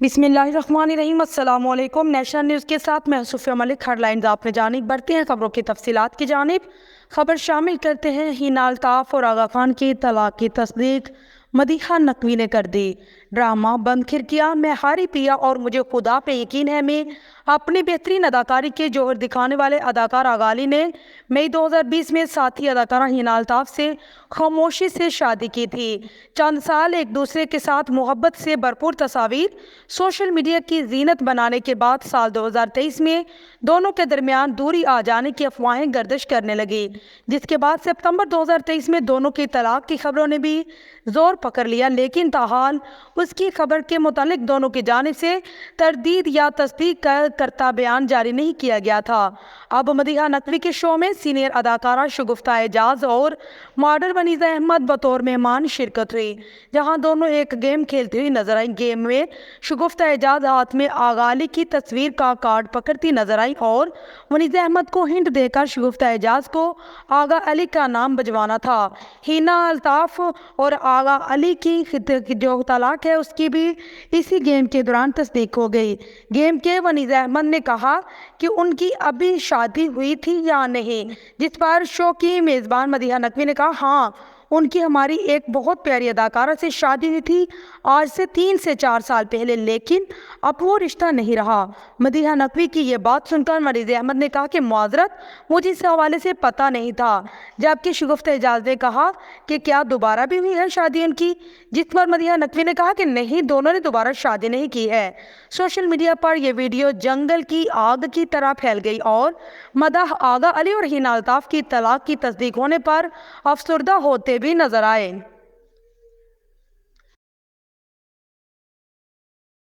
بسم اللہ الرحمن الرحیم۔ السلام علیکم۔ نیشنل نیوز کے ساتھ میں صوفیہ ملک۔ ہیڈ لائنز آپ نے جانب بڑھتے ہیں خبروں کی تفصیلات کی جانب۔ خبر شامل کرتے ہیں حنا الطاف اور آغا خان کی طلاق کی تصدیق مدیحہ نقوی نے کر دی۔ ڈرامہ بند کھڑکیاں میں ہاری پیا اور مجھے خدا پہ یقین ہے میں اپنی بہترین اداکاری کے جوہر دکھانے والے اداکار آغا علی نے مئی 2020 میں ساتھی اداکارہ حنا الطاف سے خاموشی سے شادی کی تھی۔ چند سال ایک دوسرے کے ساتھ محبت سے بھرپور تصاویر سوشل میڈیا کی زینت بنانے کے بعد سال 2023 میں دونوں کے درمیان دوری آ جانے کی افواہیں گردش کرنے لگی، جس کے بعد سپتمبر 2023 میں دونوں کی طلاق کی خبروں نے بھی زور پکڑ لیا، لیکن تاحال اس کی خبر کے متعلق دونوں کی جانب سے تردید یا تصدیق کرتا بیان جاری نہیں کیا گیا تھا۔ اب مدیحہ نقوی کے شو میں سینئر اداکارہ شگفتہ اعجاز اور ماڈل ونیزہ احمد بطور مہمان شرکت ہوئی، جہاں دونوں ایک گیم کھیلتی ہوئی نظر آئیں۔ گیم میں شگفتہ اعجاز ہاتھ میں آغا علی کی تصویر کا کارڈ پکڑتی نظر آئی اور ونیزہ احمد کو ہنٹ دے کر شگفتہ اعجاز کو آغا علی کا نام بجوانا تھا۔ حنا الطاف اور آغا علی کی جو طلاق ہے اس کی بھی اسی گیم کے دوران تصدیق ہو گئی۔ گیم کے ونیزہ احمد نے کہا کہ ان کی ابھی شادی ہوئی تھی یا نہیں، جس پر شو کی میزبان مدیحہ نقوی نے کہا ہاں ان کی ہماری ایک بہت پیاری اداکارہ سے شادی ہوئی تھی آج سے 3 سے 4 سال پہلے، لیکن اب وہ رشتہ نہیں رہا۔ مدیحہ نقوی کی یہ بات سن کر ونیزہ احمد نے کہا کہ معذرت مجھے اس حوالے سے پتہ نہیں تھا، جبکہ شگفتہ اعجاز نے کہا کہ کیا دوبارہ بھی ہوئی ہے شادی ان کی، جس پر مدیحہ نقوی نے کہا کہ نہیں، دونوں نے دوبارہ شادی نہیں کی ہے۔ سوشل میڈیا پر یہ ویڈیو جنگل کی آگ کی طرح پھیل گئی اور مداح آغا علی اور حنا الطاف کی طلاق کی تصدیق ہونے پر افسردہ ہوتے بھی نظر آئے۔